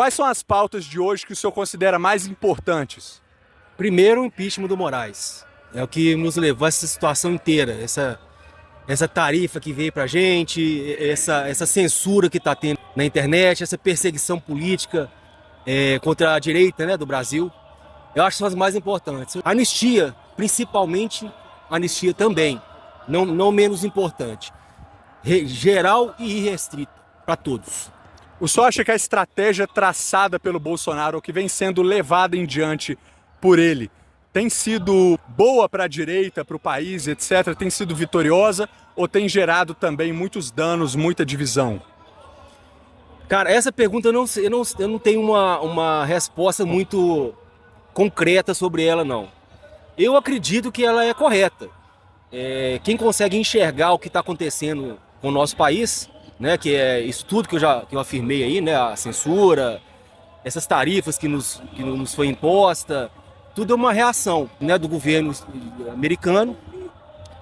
Quais são as pautas de hoje que o senhor considera mais importantes? Primeiro, o impeachment do Moraes. É o que nos levou a essa situação inteira, essa tarifa que veio pra gente, essa censura que está tendo na internet, essa perseguição política contra a direita, né, do Brasil. Eu acho que são as mais importantes. Anistia, principalmente, anistia também, não menos importante. Geral e irrestrita para todos. O senhor acha que a estratégia traçada pelo Bolsonaro, ou que vem sendo levada em diante por ele, tem sido boa para a direita, para o país, etc., tem sido vitoriosa ou tem gerado também muitos danos, muita divisão? Cara, essa pergunta eu não tenho uma resposta muito concreta sobre ela, não. Eu acredito que ela é correta. Quem consegue enxergar o que está acontecendo com o nosso país, né, que é isso tudo que eu afirmei aí, né, a censura, essas tarifas que nos foi imposta, tudo é uma reação, né, do governo americano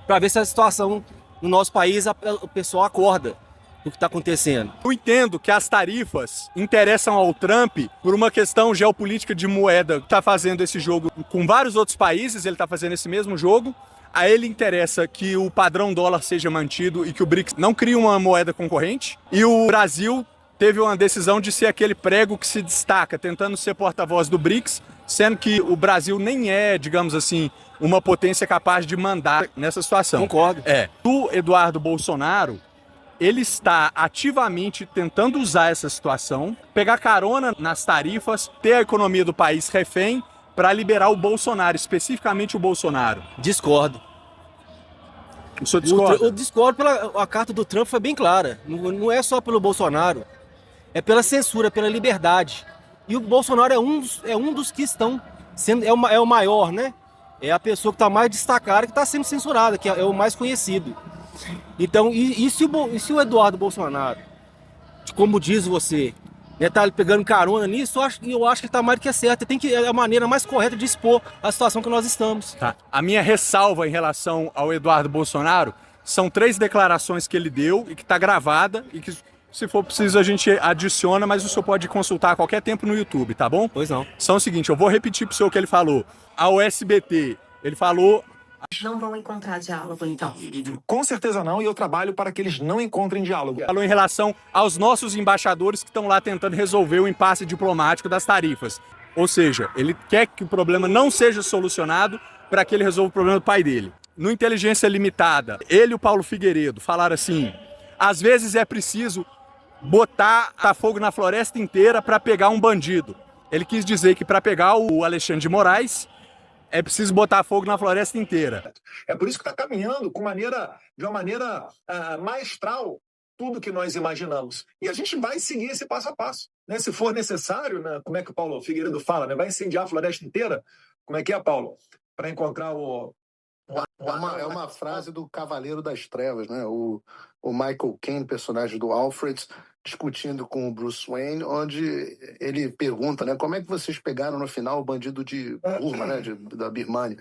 para ver se a situação no nosso país o pessoal acorda do que está acontecendo. Eu entendo que as tarifas interessam ao Trump por uma questão geopolítica de moeda. Está fazendo esse jogo com vários outros países, ele está fazendo esse mesmo jogo. A ele interessa que o padrão dólar seja mantido e que o BRICS não crie uma moeda concorrente. E o Brasil teve uma decisão de ser aquele prego que se destaca, tentando ser porta-voz do BRICS, sendo que o Brasil nem é, digamos assim, uma potência capaz de mandar nessa situação. Concordo. O Eduardo Bolsonaro, ele está ativamente tentando usar essa situação, pegar carona nas tarifas, ter a economia do país refém para liberar o Bolsonaro, especificamente o Bolsonaro. Discordo. O senhor discorda? Eu discordo, a carta do Trump foi bem clara. Não é só pelo Bolsonaro, é pela censura, pela liberdade. E o Bolsonaro é um dos que estão sendo, é o maior, né? É a pessoa que está mais destacada, que está sendo censurada, que é o mais conhecido. Então, e se o Eduardo Bolsonaro, como diz você, né, tá pegando carona nisso, eu acho que ele tá mais do que certo. É a maneira mais correta de expor a situação que nós estamos. Tá. A minha ressalva em relação ao Eduardo Bolsonaro são 3 declarações que ele deu e que está gravada e que, se for preciso, a gente adiciona, mas o senhor pode consultar a qualquer tempo no YouTube, tá bom? Pois não. São o seguinte, eu vou repetir pro senhor o que ele falou. Ao SBT, ele falou... Não vão encontrar diálogo, então. Com certeza não, e eu trabalho para que eles não encontrem diálogo. Falou em relação aos nossos embaixadores que estão lá tentando resolver o impasse diplomático das tarifas. Ou seja, ele quer que o problema não seja solucionado para que ele resolva o problema do pai dele. No Inteligência Limitada, ele e o Paulo Figueiredo falaram assim, às vezes é preciso botar fogo na floresta inteira para pegar um bandido. Ele quis dizer que para pegar o Alexandre de Moraes, é preciso botar fogo na floresta inteira. É por isso que está caminhando de uma maneira maestral tudo que nós imaginamos. E a gente vai seguir esse passo a passo. Né? Se for necessário, né? Como é que o Paulo Figueiredo fala, né? Vai incendiar a floresta inteira? Como é que é, Paulo? Para encontrar É uma frase do Cavaleiro das Trevas, né? O Michael Caine, personagem do Alfred, discutindo com o Bruce Wayne, onde ele pergunta, né, como é que vocês pegaram no final o bandido de Burma, né, da Birmânia?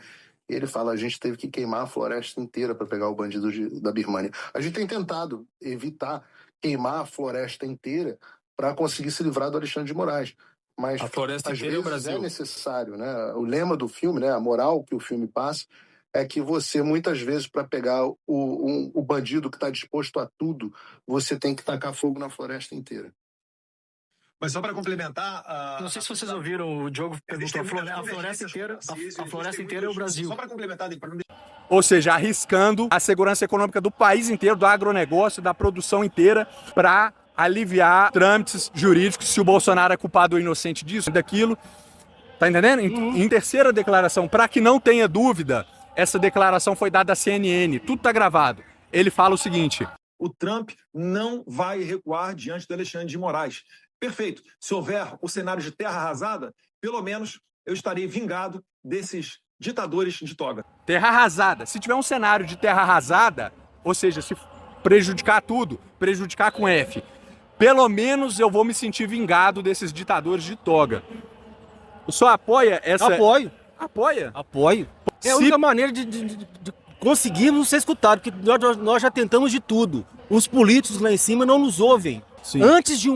E ele fala, a gente teve que queimar a floresta inteira para pegar o bandido da Birmânia. A gente tem tentado evitar queimar a floresta inteira para conseguir se livrar do Alexandre de Moraes. Mas a floresta às inteira é o vezes Brasil. É necessário, né? O lema do filme, né, a moral que o filme passa, é que você, muitas vezes, para pegar o bandido que está disposto a tudo, você tem que tacar fogo na floresta inteira. Mas só para complementar... Não sei se vocês ouviram, o Diogo perguntou, a floresta inteira é o Brasil. Só para complementar... Ou seja, arriscando a segurança econômica do país inteiro, do agronegócio, da produção inteira, para aliviar trâmites jurídicos, se o Bolsonaro é culpado ou inocente disso, daquilo. Tá entendendo? Em terceira declaração, para que não tenha dúvida, essa declaração foi dada à CNN, tudo tá gravado. Ele fala o seguinte... O Trump não vai recuar diante do Alexandre de Moraes. Perfeito. Se houver o cenário de terra arrasada, pelo menos eu estarei vingado desses ditadores de toga. Terra arrasada. Se tiver um cenário de terra arrasada, ou seja, se prejudicar tudo, prejudicar com F, pelo menos eu vou me sentir vingado desses ditadores de toga. O senhor apoia essa... Apoio. Apoia? Apoio. É a única maneira de conseguirmos ser escutados, porque nós já tentamos de tudo. Os políticos lá em cima não nos ouvem. Sim. Antes de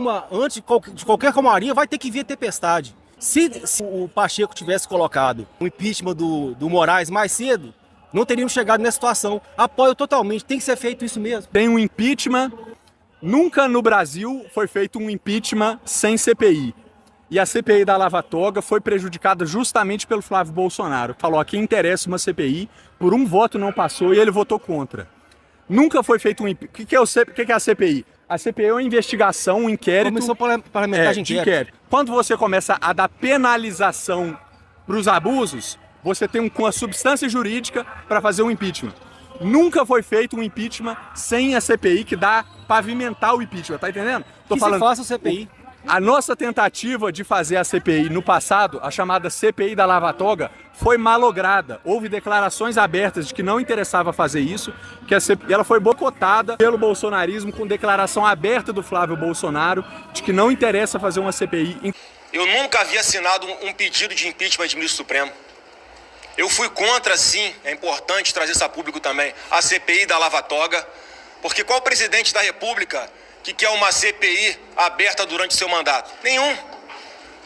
qualquer calmaria, vai ter que vir tempestade. Se o Pacheco tivesse colocado o impeachment do Moraes mais cedo, não teríamos chegado nessa situação. Apoio totalmente, tem que ser feito isso mesmo. Tem um impeachment, nunca no Brasil foi feito um impeachment sem CPI. E a CPI da Lava Toga foi prejudicada justamente pelo Flávio Bolsonaro. Falou, aqui interessa uma CPI, por um voto não passou e ele votou contra. Nunca foi feito um impeachment. O que é a CPI? A CPI é uma investigação, um inquérito... Comissão parlamentar de inquérito. Quando você começa a dar penalização para os abusos, você tem uma substância jurídica para fazer um impeachment. Nunca foi feito um impeachment sem a CPI que dá pavimentar o impeachment, tá entendendo? Se faça o CPI. A nossa tentativa de fazer a CPI no passado, a chamada CPI da Lava Toga, foi malograda. Houve declarações abertas de que não interessava fazer isso, que ela foi boicotada pelo bolsonarismo com declaração aberta do Flávio Bolsonaro de que não interessa fazer uma CPI. Eu nunca havia assinado um pedido de impeachment de ministro supremo. Eu fui contra, sim, é importante trazer isso a público também, a CPI da Lava Toga, porque qual presidente da República que quer uma CPI aberta durante seu mandato? Nenhum.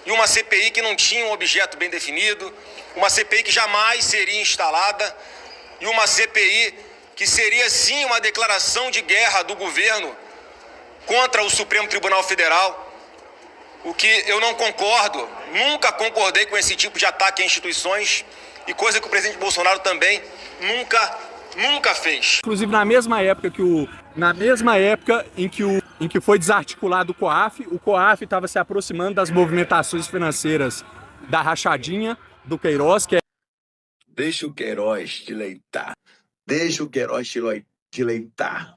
E uma CPI que não tinha um objeto bem definido, uma CPI que jamais seria instalada, e uma CPI que seria sim uma declaração de guerra do governo contra o Supremo Tribunal Federal, o que eu não concordo, nunca concordei com esse tipo de ataque a instituições, e coisa que o presidente Bolsonaro também nunca fez. Inclusive na mesma época em que foi desarticulado o COAF estava se aproximando das movimentações financeiras da rachadinha do Queiroz, que é... Deixa o Queiroz te leitar. Deixa o Queiroz te leitar.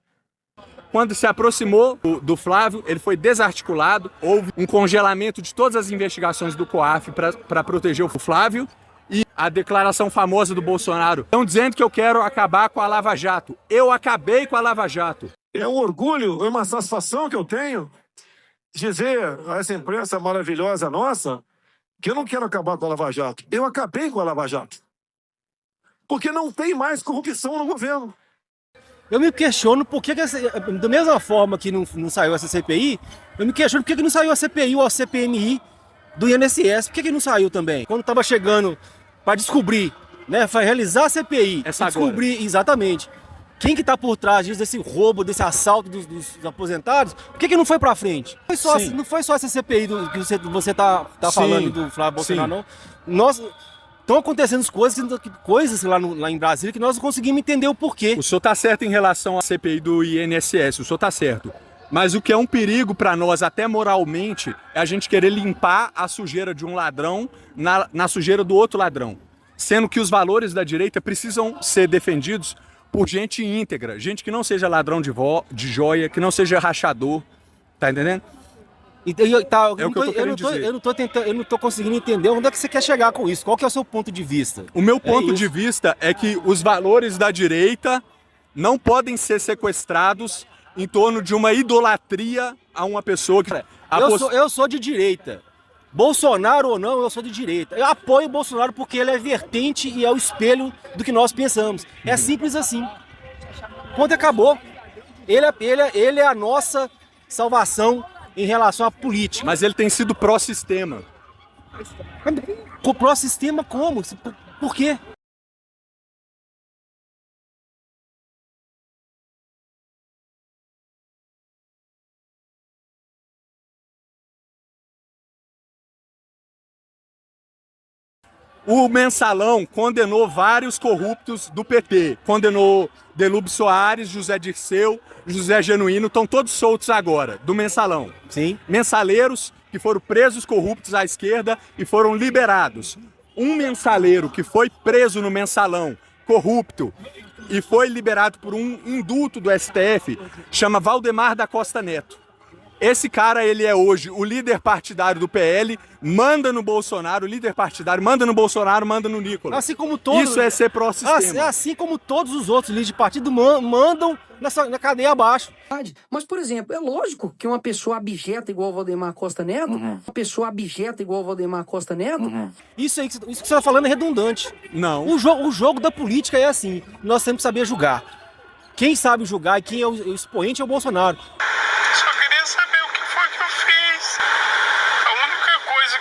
Quando se aproximou do Flávio, ele foi desarticulado, houve um congelamento de todas as investigações do COAF para proteger o Flávio. E a declaração famosa do Bolsonaro, estão dizendo que eu quero acabar com a Lava Jato. Eu acabei com a Lava Jato. É um orgulho, é uma satisfação que eu tenho dizer a essa imprensa maravilhosa nossa que eu não quero acabar com a Lava Jato. Eu acabei com a Lava Jato. Porque não tem mais corrupção no governo. Eu me questiono por que da mesma forma que não saiu essa CPI, eu me questiono por que não saiu a CPI ou a CPMI do INSS. Por que não saiu também? Quando estava chegando para descobrir, né, para realizar a CPI, descobrir agora exatamente quem que está por trás disso, desse roubo, desse assalto dos aposentados, por que não foi para frente? Não foi só essa CPI que você tá falando do Flávio Bolsonaro, não. Estão acontecendo coisas lá em Brasília que nós não conseguimos entender o porquê. O senhor está certo em relação à CPI do INSS, o senhor está certo. Mas o que é um perigo para nós, até moralmente, é a gente querer limpar a sujeira de um ladrão na sujeira do outro ladrão. Sendo que os valores da direita precisam ser defendidos por gente íntegra, gente que não seja ladrão de joia, que não seja rachador, tá entendendo? Eu não tô conseguindo entender onde é que você quer chegar com isso. Qual que é o seu ponto de vista? O meu ponto de vista é que os valores da direita não podem ser sequestrados em torno de uma idolatria a uma pessoa que... Eu sou de direita. Bolsonaro ou não, eu sou de direita. Eu apoio o Bolsonaro porque ele é vertente e é o espelho do que nós pensamos. É simples assim. Ponto, acabou. Ele é a nossa salvação em relação à política. Mas ele tem sido pró-sistema. Pró-sistema como? Por quê? O Mensalão condenou vários corruptos do PT. Condenou Delúbio Soares, José Dirceu, José Genuíno, estão todos soltos agora, do Mensalão. Sim. Mensaleiros que foram presos corruptos à esquerda e foram liberados. Um mensaleiro que foi preso no Mensalão, corrupto, e foi liberado por um indulto do STF, chama Valdemar da Costa Neto. Esse cara, ele é hoje o líder partidário do PL, manda no Bolsonaro, o líder partidário manda no Bolsonaro, manda no Nicolas. Assim como todos... Isso é ser pró-sistema. Assim como todos os outros líderes de partido mandam na cadeia abaixo. Mas, por exemplo, é lógico que uma pessoa abjeta igual o Valdemar Costa Neto, Isso aí que você está falando é redundante. Não. O jogo da política é assim, nós temos que saber julgar. Quem sabe julgar e quem é o expoente é o Bolsonaro. Só queria saber o que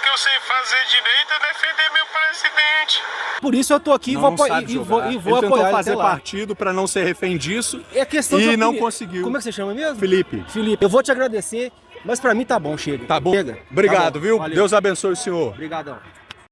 que eu sei fazer direito é defender meu presidente. Por isso eu tô aqui Não vou sabe jogar. e vou ele tentou apoiar fazer ele até lá. partido para não ser refém disso É questão e de não opinião. conseguiu. Como é que você chama mesmo? Felipe. Felipe, eu vou te agradecer, mas pra mim tá bom, chega. Tá bom? Chega. Obrigado, Tá bom. viu? Valeu. Deus abençoe o senhor. Obrigadão.